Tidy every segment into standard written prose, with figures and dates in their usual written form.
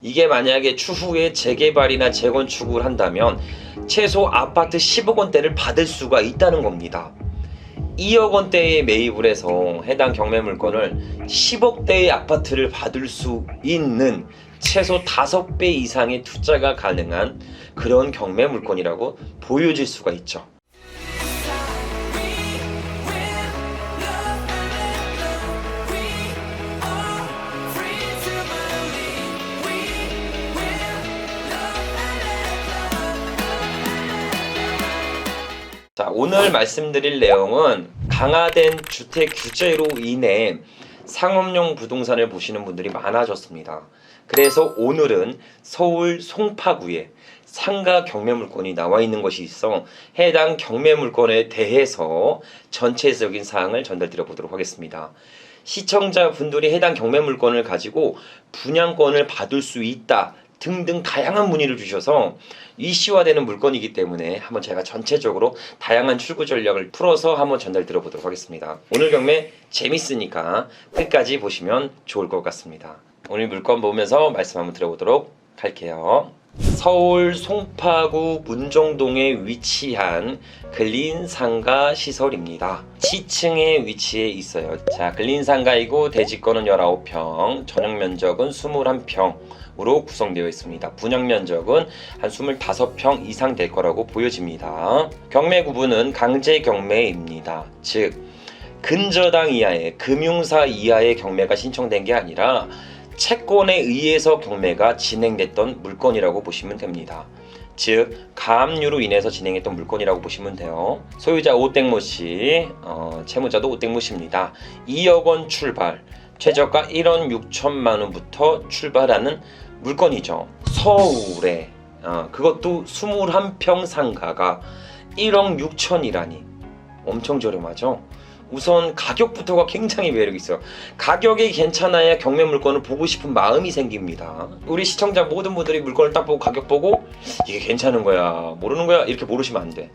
이게 만약에 추후에 재개발이나 재건축을 한다면 최소 아파트 10억 원대를 받을 수가 있다는 겁니다. 2억 원대에 매입을 해서 해당 경매 물건을 10억대의 아파트를 받을 수 있는 최소 5배 이상의 투자가 가능한 그런 경매 물건이라고 보여질 수가 있죠. 자, 오늘 말씀드릴 내용은 강화된 주택 규제로 인해 상업용 부동산을 보시는 분들이 많아졌습니다. 그래서 오늘은 서울 송파구에 상가 경매 물건이 나와 있는 것이 있어 해당 경매 물건에 대해서 전체적인 사항을 전달드려 보도록 하겠습니다. 시청자분들이 해당 경매 물건을 가지고 분양권을 받을 수 있다 등등 다양한 문의를 주셔서 이슈화되는 물건이기 때문에 한번 제가 전체적으로 다양한 출구 전략을 풀어서 한번 전달 드려보도록 하겠습니다. 오늘 경매 재밌으니까 끝까지 보시면 좋을 것 같습니다. 오늘 물건 보면서 말씀 한번 드려보도록 할게요. 서울 송파구 문정동에 위치한 근린상가 시설입니다. 지층에 위치해 있어요. 자, 근린상가이고 대지권은 19평, 전용 면적은 21평으로 구성되어 있습니다. 분양 면적은 한 25평 이상 될 거라고 보여집니다. 경매 구분은 강제 경매입니다. 즉 근저당 이하의 금융사 이하의 경매가 신청된 게 아니라 채권에 의해서 경매가 진행됐던 물건이라고 보시면 됩니다. 즉 가압류로 인해서 진행했던 물건이라고 보시면 돼요. 소유자 오땡모씨, 채무자도 오땡모씨입니다. 2억 원 출발, 최저가 1억 6천만 원부터 출발하는 물건이죠. 서울에 그것도 21평 상가가 1억 6천이라니 엄청 저렴하죠. 우선 가격부터가 굉장히 매력이 있어요. 가격이 괜찮아야 경매 물건을 보고 싶은 마음이 생깁니다. 우리 시청자 모든 분들이 물건을 딱 보고 가격 보고 이게 괜찮은 거야 모르는 거야 이렇게 모르시면 안 돼.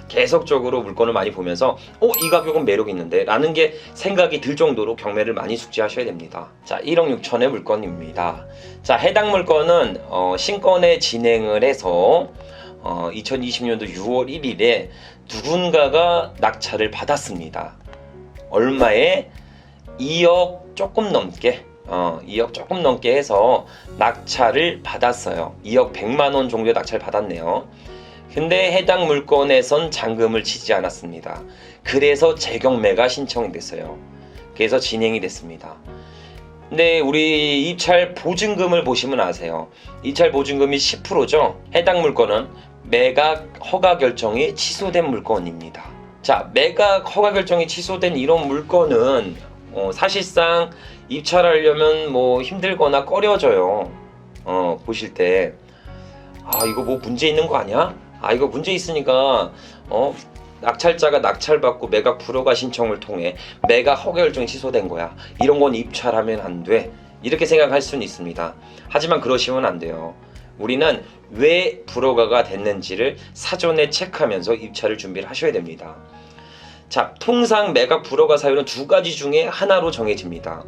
계속적으로 물건을 많이 보면서 이 가격은 매력 있는데 라는 게 생각이 들 정도로 경매를 많이 숙지하셔야 됩니다. 자, 1억 6천의 물건입니다. 자, 해당 물건은 신건에 진행을 해서 2020년도 6월 1일에 누군가가 낙찰을 받았습니다. 얼마에? 2억 조금 넘게 2억 조금 넘게 해서 낙찰을 받았어요. 2억 100만 원 정도의 낙찰을 받았네요. 근데 해당 물건에선 잔금을 치지 않았습니다. 그래서 재경매가 신청이 됐어요. 그래서 진행이 됐습니다. 근데 우리 입찰 보증금을 보시면 아세요. 입찰 보증금이 10%죠. 해당 물건은 매각 허가 결정이 취소된 물건입니다. 자, 매각 허가 결정이 취소된 이런 물건은 사실상 입찰하려면 힘들거나 꺼려져요. 보실 때 이거 문제 있는 거 아니야? 이거 문제 있으니까 낙찰자가 낙찰받고 매각 불허가 신청을 통해 매각 허가 결정이 취소된 거야. 이런 건 입찰하면 안 돼. 이렇게 생각할 수는 있습니다. 하지만 그러시면 안 돼요. 우리는 왜 불허가가 됐는지를 사전에 체크하면서 입찰을 준비를 하셔야 됩니다. 자, 통상 매각 불허가 사유는 2가지 중에 하나로 정해집니다.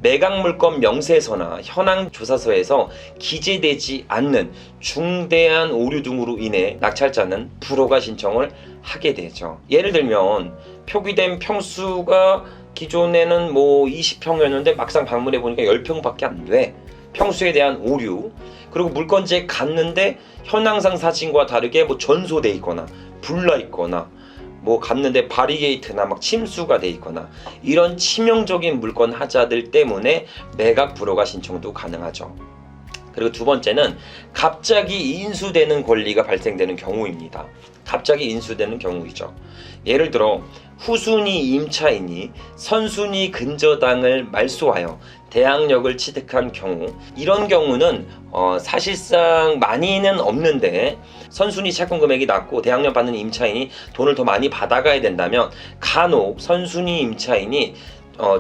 매각 물건 명세서나 현황 조사서에서 기재되지 않는 중대한 오류 등으로 인해 낙찰자는 불허가 신청을 하게 되죠. 예를 들면 표기된 평수가 기존에는 20평이었는데 막상 방문해 보니까 10평밖에 안 돼. 평수에 대한 오류, 그리고 물건지에 갔는데 현황상 사진과 다르게 전소돼 있거나 불나 있거나 갔는데 바리게이트나 침수가 돼 있거나 이런 치명적인 물건 하자들 때문에 매각 불허가 신청도 가능하죠. 그리고 두 번째는 갑자기 인수되는 권리가 발생되는 경우입니다. 갑자기 인수되는 경우이죠. 예를 들어 후순위 임차인이 선순위 근저당을 말소하여 대항력을 취득한 경우, 이런 경우는 사실상 많이는 없는데 선순위 채권 금액이 낮고 대항력 받는 임차인이 돈을 더 많이 받아가야 된다면 간혹 선순위 임차인이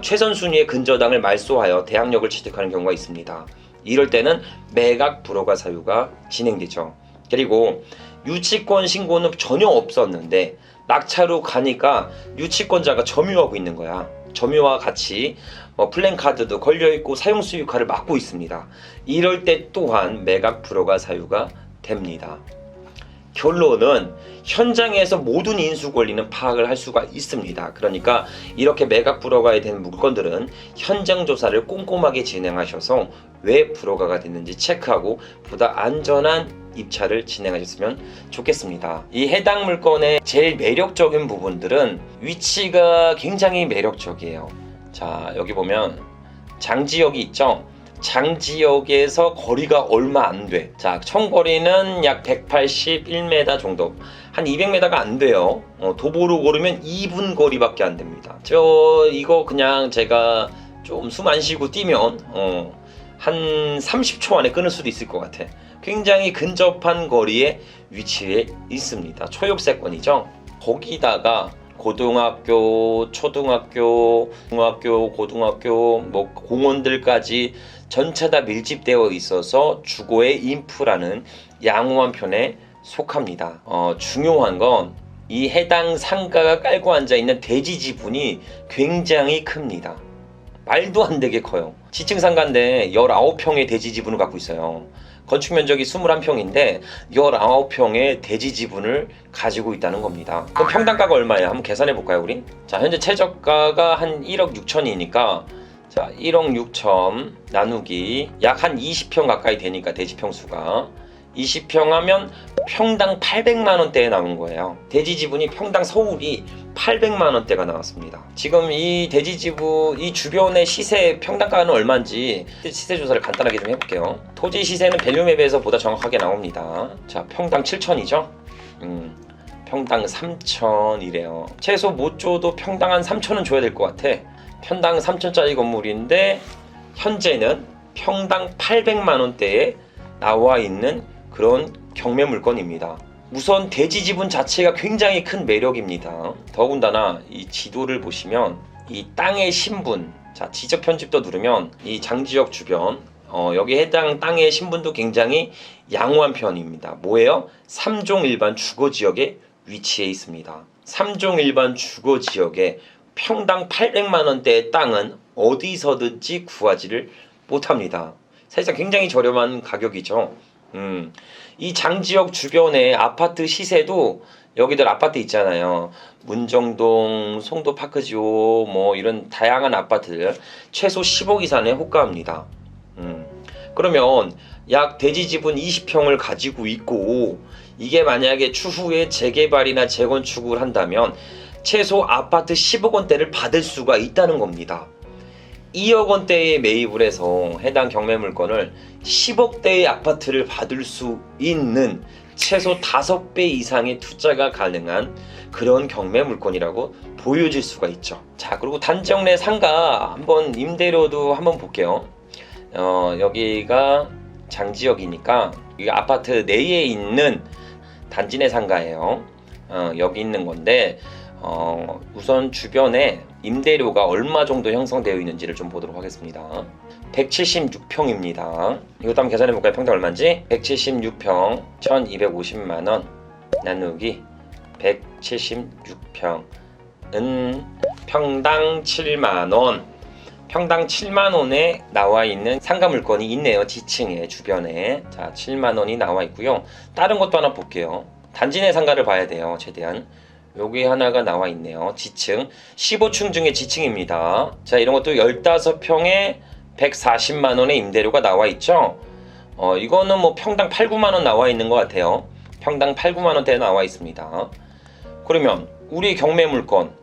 최선순위의 근저당을 말소하여 대항력을 취득하는 경우가 있습니다. 이럴 때는 매각 불허가 사유가 진행되죠. 그리고 유치권 신고는 전혀 없었는데 낙찰로 가니까 유치권자가 점유하고 있는 거야. 점유와 같이 플랜카드도 걸려있고 사용수익화를 막고 있습니다. 이럴 때 또한 매각 불허가 사유가 됩니다. 결론은 현장에서 모든 인수 권리는 파악을 할 수가 있습니다. 그러니까 이렇게 매각 불허가 된 물건들은 현장 조사를 꼼꼼하게 진행하셔서 왜 불허가가 됐는지 체크하고 보다 안전한 입찰을 진행하셨으면 좋겠습니다. 이 해당 물건의 제일 매력적인 부분들은 위치가 굉장히 매력적이에요. 자, 여기 보면 장지역이 있죠. 장지역에서 거리가 얼마 안 돼. 자, 총거리는 약 181m 정도. 한 200m가 안 돼요. 도보로 걸으면 2분 거리밖에 안 됩니다. 이거 그냥 제가 좀 숨 안 쉬고 뛰면 한 30초 안에 끊을 수도 있을 것 같아. 굉장히 근접한 거리에 위치해 있습니다. 초역세권이죠. 거기다가 고등학교, 초등학교, 중학교, 고등학교, 공원들까지 전체 다 밀집되어 있어서 주거의 인프라는 양호한 편에 속합니다. 중요한 건 이 해당 상가가 깔고 앉아있는 대지 지분이 굉장히 큽니다. 말도 안 되게 커요. 지층 상가인데 19평의 대지 지분을 갖고 있어요. 건축 면적이 21평인데 19평의 대지 지분을 가지고 있다는 겁니다. 그럼 평당가가 얼마예요? 한번 계산해 볼까요, 우리? 자, 현재 최저가가 한 1억 6천이니까 자, 1억 6천 나누기 약 한 20평 가까이 되니까 대지 평수가 20평 하면 평당 800만 원대에 나온 거예요. 대지 지분이 평당 서울이 800만 원대가 나왔습니다. 지금 이 대지 지분 이 주변의 시세 평당가는 얼마인지 시세 조사를 간단하게 좀 해볼게요. 토지 시세는 밸류맵에서 보다 정확하게 나옵니다. 자, 평당 7천이죠. 평당 3천이래요. 최소 못 줘도 평당 한 3천은 줘야 될 것 같아. 평당 3천짜리 건물인데 현재는 평당 800만 원대에 나와 있는 그런 경매 물건입니다. 우선 대지 지분 자체가 굉장히 큰 매력입니다. 더군다나 이 지도를 보시면 이 땅의 신분, 자, 지적 편집도 누르면 이 장지역 주변 여기 해당 땅의 신분도 굉장히 양호한 편입니다. 뭐예요? 3종 일반 주거지역에 위치해 있습니다. 3종 일반 주거지역에 평당 800만 원대의 땅은 어디서든지 구하지를 못합니다. 사실상 굉장히 저렴한 가격이죠. 이 장지역 주변의 아파트 시세도 여기들 아파트 있잖아요. 문정동, 송도파크지오 뭐 이런 다양한 아파트들 최소 10억 이상의 호가입니다. 그러면 약 대지 지분 20평을 가지고 있고 이게 만약에 추후에 재개발이나 재건축을 한다면 최소 아파트 10억 원대를 받을 수가 있다는 겁니다. 2억 원대에 매입을 해서 해당 경매 물건을 10억대의 아파트를 받을 수 있는 최소 5배 이상의 투자가 가능한 그런 경매 물건이라고 보여질 수가 있죠. 자, 그리고 단지역 내 상가 한번 임대료도 한번 볼게요. 여기가 장지역이니까 이 아파트 내에 있는 단지 내 상가예요. 여기 있는 건데 우선 주변에 임대료가 얼마 정도 형성되어 있는지를 좀 보도록 하겠습니다. 176평입니다. 이것도 한번 계산해 볼까요? 평당 얼마인지? 176평 1250만원 나누기 176평은 평당 7만원. 평당 7만원에 나와 있는 상가 물건이 있네요. 지층에 주변에. 자, 7만원이 나와 있고요. 다른 것도 하나 볼게요. 단지 내 상가를 봐야 돼요. 최대한. 여기 하나가 나와 있네요. 지층 15층 중에 지층입니다. 자, 이런 것도 15평에 140만원의 임대료가 나와 있죠. 이거는 뭐 평당 8, 9만원 나와 있는 것 같아요. 평당 8, 9만원대 나와 있습니다. 그러면 우리 경매 물건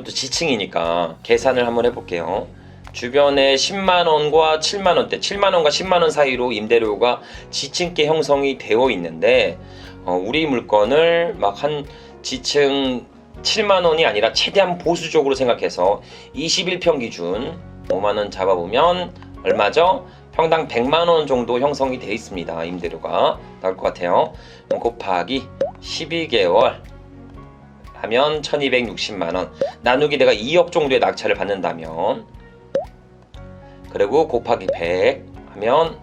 지층이니까 계산을 한번 해볼게요. 주변에 10만원과 7만원대 7만원과 10만원 사이로 임대료가 지층계 형성이 되어 있는데 우리 물건을 막 한 지층 7만원이 아니라 최대한 보수적으로 생각해서 21평 기준 5만원 잡아보면 얼마죠? 평당 100만원 정도 형성이 되어 있습니다. 임대료가 나올 것 같아요. 곱하기 12개월 하면 1260만원 나누기 내가 2억 정도의 낙찰을 받는다면 그리고 곱하기 100 하면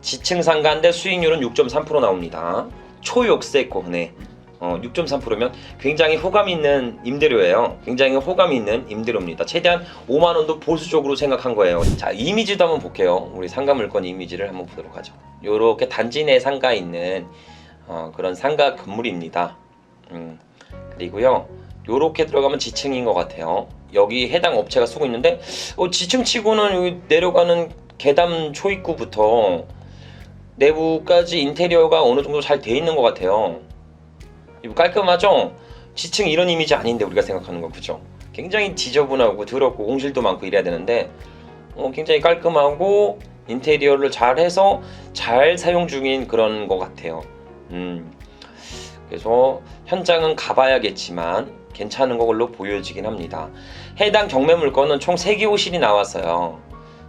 지층 상가인데 수익률은 6.3% 나옵니다. 초역세권에 6.3%면 굉장히 호감 있는 임대료예요. 굉장히 호감 있는 임대료입니다. 최대한 5만 원도 보수적으로 생각한 거예요. 자, 이미지도 한번 볼게요. 우리 상가 물건 이미지를 한번 보도록 하죠. 요렇게 단지 내 상가에 있는 그런 상가 건물입니다. 그리고요, 요렇게 들어가면 지층인 것 같아요. 여기 해당 업체가 쓰고 있는데 지층 치고는 여기 내려가는 계단 초입구부터 내부까지 인테리어가 어느 정도 잘 돼 있는 것 같아요. 깔끔하죠? 지층 이런 이미지 아닌데 우리가 생각하는 거, 그죠? 굉장히 지저분하고 더럽고 공실도 많고 이래야 되는데 굉장히 깔끔하고 인테리어를 잘 해서 잘 사용 중인 그런 것 같아요. 그래서 현장은 가봐야겠지만 괜찮은 걸로 보여지긴 합니다. 해당 경매 물건은 총 3개 호실이 나왔어요.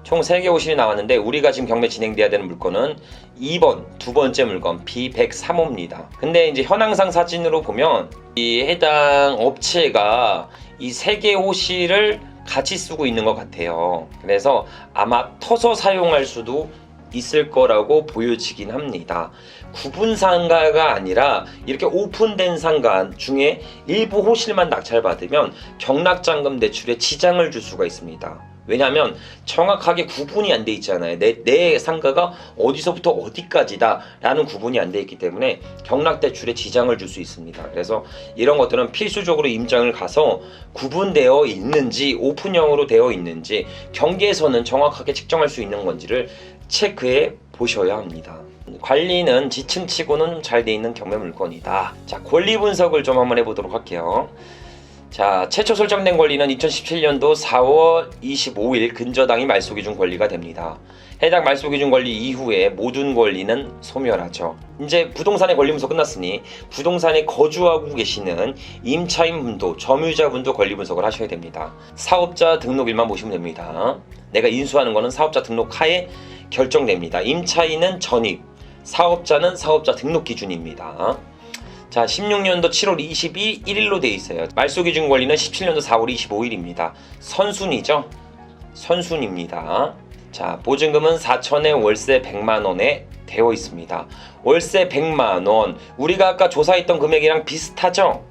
총 3개 호실이 나왔는데 우리가 지금 경매 진행돼야 되는 물건은 2번, 두 번째 물건 B103호입니다. 근데 이제 현황상 사진으로 보면 이 해당 업체가 이 3개 호실을 같이 쓰고 있는 것 같아요. 그래서 아마 터서 사용할 수도 있을 거라고 보여지긴 합니다. 구분 상가가 아니라 이렇게 오픈된 상가 중에 일부 호실만 낙찰받으면 경락잔금 대출에 지장을 줄 수가 있습니다. 왜냐하면 정확하게 구분이 안 돼 있잖아요. 내 상가가 어디서부터 어디까지다 라는 구분이 안 돼 있기 때문에 경락대출에 지장을 줄 수 있습니다. 그래서 이런 것들은 필수적으로 임장을 가서 구분되어 있는지, 오픈형으로 되어 있는지, 경계선은 정확하게 측정할 수 있는 건지를 체크해 보셔야 합니다. 관리는 지층치고는 잘 돼 있는 경매 물건이다. 자, 권리 분석을 좀 한번 해보도록 할게요. 자, 최초 설정된 권리는 2017년도 4월 25일 근저당이 말소기준 권리가 됩니다. 해당 말소기준 권리 이후에 모든 권리는 소멸하죠. 이제 부동산의 권리 분석 끝났으니 부동산에 거주하고 계시는 임차인분도 점유자분도 권리 분석을 하셔야 됩니다. 사업자 등록일만 보시면 됩니다. 내가 인수하는 거는 사업자 등록 하에 결정됩니다. 임차인은 전입, 사업자는 사업자 등록 기준입니다. 자, 16년도 7월 21일로 되어 있어요. 말소기준 권리는 17년도 4월 25일입니다. 선순이죠? 선순입니다. 자, 보증금은 4천에 월세 100만원에 되어 있습니다. 월세 100만원, 우리가 아까 조사했던 금액이랑 비슷하죠?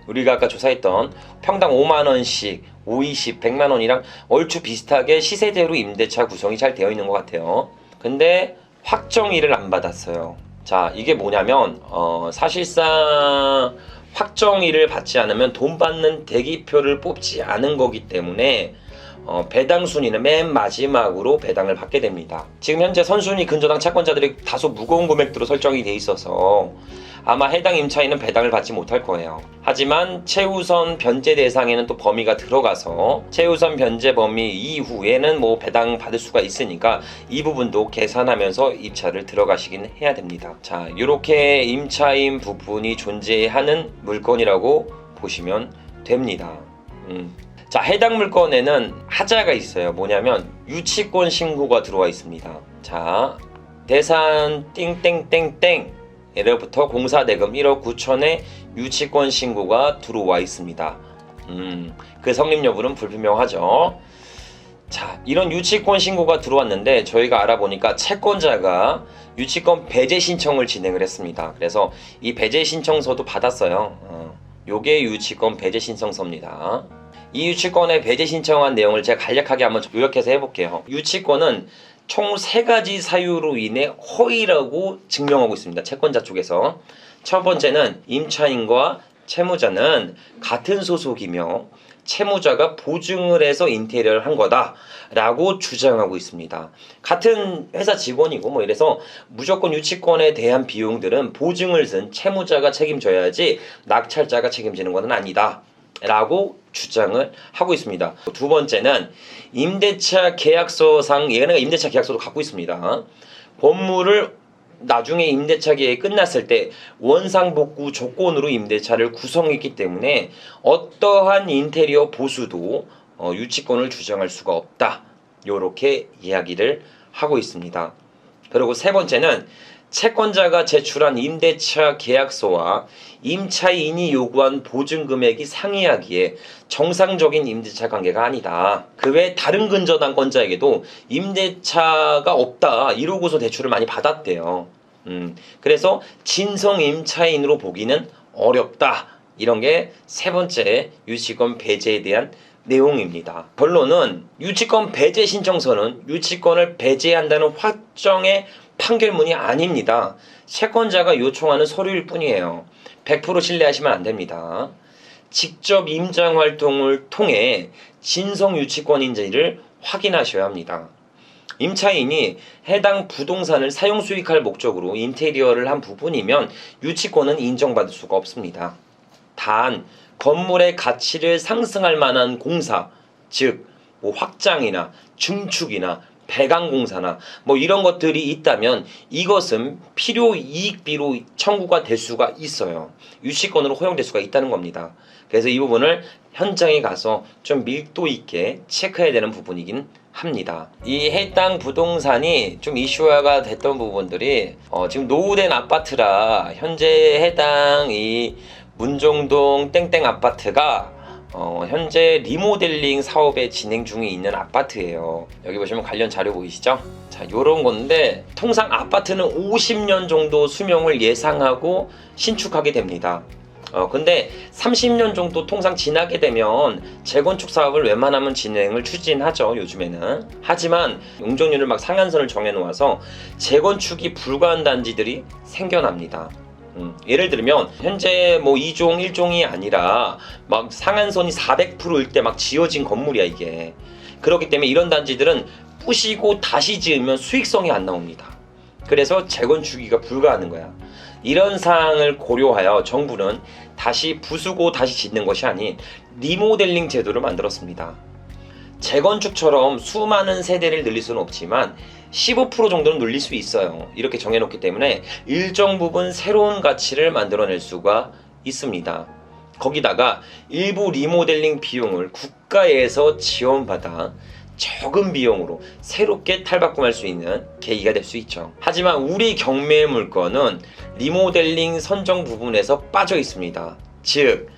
우리가 아까 조사했던 평당 5만원씩 5, 20, 100만원이랑 얼추 비슷하게 시세대로 임대차 구성이 잘 되어 있는 것 같아요. 근데 확정일을 안 받았어요. 자, 이게 뭐냐면 사실상 확정일을 받지 않으면 돈 받는 대기표를 뽑지 않은 거기 때문에 배당 순위는 맨 마지막으로 배당을 받게 됩니다. 지금 현재 선순위 근저당 채권자들이 다소 무거운 금액대로 설정이 돼 있어서 아마 해당 임차인은 배당을 받지 못할 거예요. 하지만 최우선 변제 대상에는 또 범위가 들어가서 최우선 변제 범위 이후에는 뭐 배당 받을 수가 있으니까 이 부분도 계산하면서 입찰을 들어가시긴 해야 됩니다. 자, 이렇게 임차인 부분이 존재하는 물건이라고 보시면 됩니다. 자, 해당 물건에는 하자가 있어요. 뭐냐면 유치권 신고가 들어와 있습니다. 자, 대산 띵땡땡땡 예로부터 공사대금 1억 9천의 유치권 신고가 들어와 있습니다. 그 성립 여부는 불분명하죠. 자, 이런 유치권 신고가 들어왔는데 저희가 알아보니까 채권자가 유치권 배제 신청을 진행을 했습니다. 그래서 이 배제 신청서도 받았어요. 요게 유치권 배제 신청서입니다. 이 유치권의 배제 신청한 내용을 제가 간략하게 한번 요약해서 해볼게요. 유치권은 총 3가지 사유로 인해 허위라고 증명하고 있습니다. 채권자 쪽에서. 첫 번째는 임차인과 채무자는 같은 소속이며 채무자가 보증을 해서 인테리어를 한 거다 라고 주장하고 있습니다. 같은 회사 직원이고 뭐 이래서 무조건 유치권에 대한 비용들은 보증을 쓴 채무자가 책임져야지 낙찰자가 책임지는 것은 아니다 라고 주장을 하고 있습니다. 두 번째는 임대차 계약서상, 얘네가 임대차 계약서도 갖고 있습니다. 건물을 나중에 임대차 계약이 끝났을 때 원상복구 조건으로 임대차를 구성했기 때문에 어떠한 인테리어 보수도 유치권을 주장할 수가 없다. 요렇게 이야기를 하고 있습니다. 그리고 세 번째는 채권자가 제출한 임대차 계약서와 임차인이 요구한 보증 금액이 상이하기에 정상적인 임대차 관계가 아니다. 그 외 다른 근저당권자에게도 임대차가 없다 이러고서 대출을 많이 받았대요. 그래서 진성 임차인으로 보기는 어렵다. 이런 게 세 번째 유치권 배제에 대한 내용입니다. 결론은 유치권 배제 신청서는 유치권을 배제한다는 확정의 판결문이 아닙니다. 채권자가 요청하는 서류일 뿐이에요. 100% 신뢰하시면 안 됩니다. 직접 임장 활동을 통해 진성 유치권인지를 확인하셔야 합니다. 임차인이 해당 부동산을 사용 수익할 목적으로 인테리어를 한 부분이면 유치권은 인정받을 수가 없습니다. 단 건물의 가치를 상승할 만한 공사, 즉 확장이나 증축이나 배관공사나 이런 것들이 있다면 이것은 필요 이익비로 청구가 될 수가 있어요. 유치권으로 허용될 수가 있다는 겁니다. 그래서 이 부분을 현장에 가서 좀 밀도 있게 체크해야 되는 부분이긴 합니다. 이 해당 부동산이 좀 이슈화가 됐던 부분들이 지금 노후된 아파트라 현재 해당 이 문정동 땡땡 아파트가 현재 리모델링 사업에 진행 중에 있는 아파트예요. 여기 보시면 관련 자료 보이시죠? 자, 요런 건데 통상 아파트는 50년 정도 수명을 예상하고 신축하게 됩니다. 근데 30년 정도 통상 지나게 되면 재건축 사업을 웬만하면 진행을 추진하죠, 요즘에는. 하지만 용적률을 막 상한선을 정해놓아서 재건축이 불가한 단지들이 생겨납니다. 예를 들면 현재 2종 1종이 아니라 막 상한선이 400%일 때 막 지어진 건물이야 이게. 그렇기 때문에 이런 단지들은 부시고 다시 지으면 수익성이 안 나옵니다. 그래서 재건축이가 불가하는 거야. 이런 사항을 고려하여 정부는 다시 부수고 다시 짓는 것이 아닌 리모델링 제도를 만들었습니다. 재건축처럼 수많은 세대를 늘릴 수는 없지만 15% 정도는 늘릴 수 있어요. 이렇게 정해놓기 때문에 일정 부분 새로운 가치를 만들어낼 수가 있습니다. 거기다가 일부 리모델링 비용을 국가에서 지원받아 적은 비용으로 새롭게 탈바꿈할 수 있는 계기가 될 수 있죠. 하지만 우리 경매 물건은 리모델링 선정 부분에서 빠져 있습니다. 즉,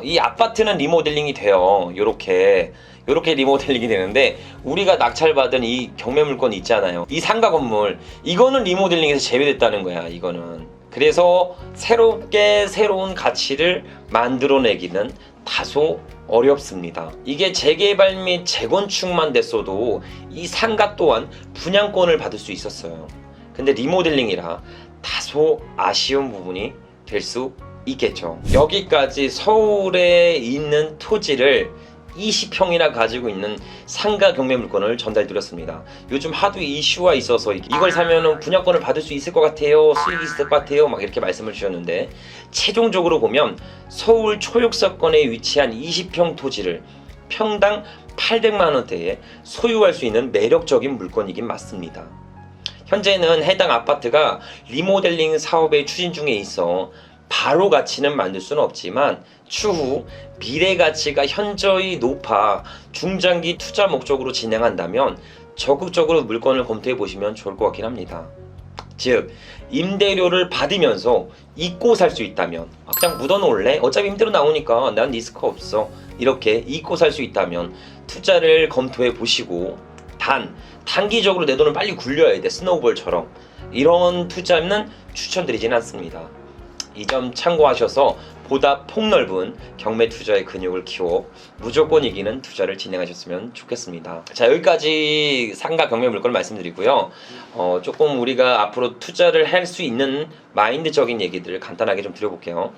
이 아파트는 리모델링이 돼요. 요렇게 리모델링이 되는데 우리가 낙찰받은 이 경매 물건 있잖아요. 이 상가 건물 이거는 리모델링에서 제외됐다는 거야. 이거는. 그래서 새롭게 새로운 가치를 만들어내기는 다소 어렵습니다. 이게 재개발 및 재건축만 됐어도 이 상가 또한 분양권을 받을 수 있었어요. 근데 리모델링이라 다소 아쉬운 부분이 될 수 있겠죠. 여기까지 서울에 있는 토지를 20평이나 가지고 있는 상가 경매 물건을 전달드렸습니다. 요즘 하도 이슈가 있어서 이걸 사면은 분양권을 받을 수 있을 것 같아요, 수익이 있을 것 같아요 막 이렇게 말씀을 주셨는데, 최종적으로 보면 서울 초역사권에 위치한 20평 토지를 평당 800만 원대에 소유할 수 있는 매력적인 물건이긴 맞습니다. 현재는 해당 아파트가 리모델링 사업의 추진 중에 있어 바로 가치는 만들 수는 없지만 추후 미래 가치가 현저히 높아 중장기 투자 목적으로 진행한다면 적극적으로 물건을 검토해 보시면 좋을 것 같긴 합니다. 즉, 임대료를 받으면서 잊고 살 수 있다면 그냥 묻어놓을래? 어차피 임대료 나오니까 난 리스크 없어. 이렇게 잊고 살 수 있다면 투자를 검토해 보시고, 단기적으로 내 돈을 빨리 굴려야 돼. 스노우볼처럼. 이런 투자는 추천드리진 않습니다. 이 점 참고하셔서 보다 폭넓은 경매 투자의 근육을 키워 무조건 이기는 투자를 진행하셨으면 좋겠습니다. 자, 여기까지 상가 경매 물건을 말씀드리고요. 조금 우리가 앞으로 투자를 할 수 있는 마인드적인 얘기들을 간단하게 좀 드려볼게요.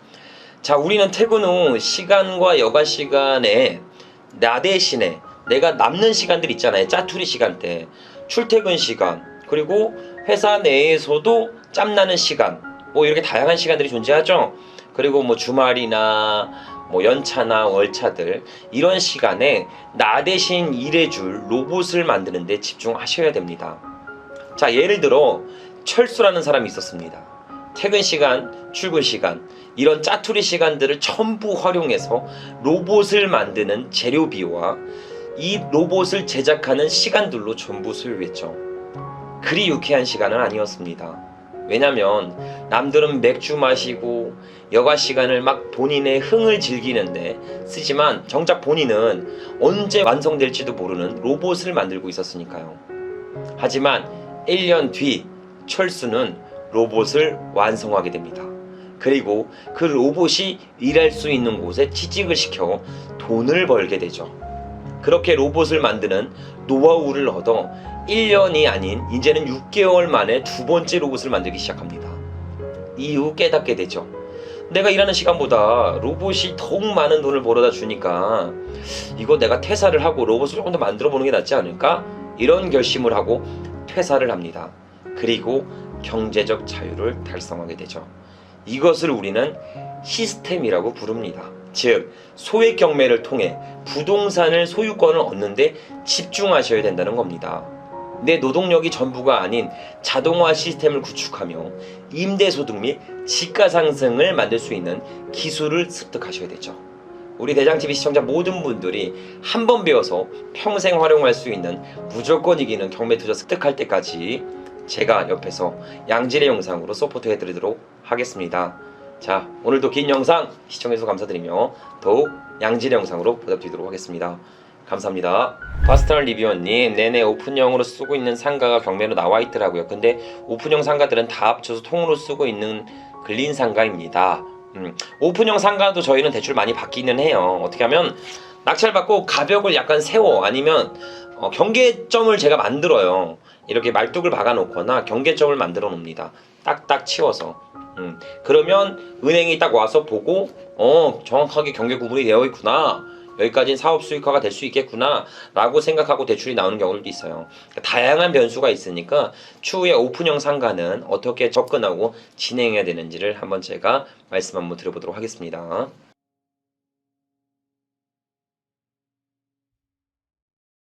자, 우리는 퇴근 후 시간과 여가 시간에 나 대신에 내가 남는 시간들 있잖아요. 짜투리 시간대, 출퇴근 시간, 그리고 회사 내에서도 짬나는 시간, 이렇게 다양한 시간들이 존재하죠. 그리고 주말이나 연차나 월차들, 이런 시간에 나 대신 일해줄 로봇을 만드는 데 집중하셔야 됩니다. 자, 예를 들어 철수라는 사람이 있었습니다. 퇴근 시간, 출근 시간, 이런 짜투리 시간들을 전부 활용해서 로봇을 만드는 재료비와 이 로봇을 제작하는 시간들로 전부 소요했죠. 그리 유쾌한 시간은 아니었습니다. 왜냐면 남들은 맥주 마시고 여가 시간을 막 본인의 흥을 즐기는데 쓰지만 정작 본인은 언제 완성될지도 모르는 로봇을 만들고 있었으니까요. 하지만 1년 뒤 철수는 로봇을 완성하게 됩니다. 그리고 그 로봇이 일할 수 있는 곳에 취직을 시켜 돈을 벌게 되죠. 그렇게 로봇을 만드는 노하우를 얻어 1년이 아닌 이제는 6개월 만에 두 번째 로봇을 만들기 시작합니다. 이후 깨닫게 되죠. 내가 일하는 시간보다 로봇이 더욱 많은 돈을 벌어다 주니까 이거 내가 퇴사를 하고 로봇을 조금 더 만들어 보는 게 낫지 않을까? 이런 결심을 하고 퇴사를 합니다. 그리고 경제적 자유를 달성하게 되죠. 이것을 우리는 시스템이라고 부릅니다. 즉 소액 경매를 통해 부동산을 소유권을 얻는데 집중하셔야 된다는 겁니다. 내 노동력이 전부가 아닌 자동화 시스템을 구축하며 임대소득 및 지가 상승을 만들 수 있는 기술을 습득하셔야 되죠. 우리 대장TV 시청자 모든 분들이 한 번 배워서 평생 활용할 수 있는 무조건 이기는 경매 투자 습득할 때까지 제가 옆에서 양질의 영상으로 서포트 해드리도록 하겠습니다. 자, 오늘도 긴 영상 시청해주셔서 감사드리며 더욱 양질의 영상으로 보답드리도록 하겠습니다. 감사합니다. 파스터널 리뷰어님, 내내 오픈형으로 쓰고 있는 상가가 경매로 나와 있더라고요. 근데 오픈형 상가들은 다 합쳐서 통으로 쓰고 있는 근린 상가입니다. 오픈형 상가도 저희는 대출 많이 받기는 해요. 어떻게 하면 낙찰 받고 가격을 약간 세워, 아니면 경계점을 제가 만들어요. 이렇게 말뚝을 박아 놓거나 경계점을 만들어 놓습니다. 딱딱 치워서. 그러면 은행이 딱 와서 보고 정확하게 경계 구분이 되어 있구나, 여기까지는 사업 수익화가 될 수 있겠구나 라고 생각하고 대출이 나오는 경우도 있어요. 다양한 변수가 있으니까 추후에 오픈형 상가는 어떻게 접근하고 진행해야 되는지를 한번 제가 말씀 한번 드려보도록 하겠습니다.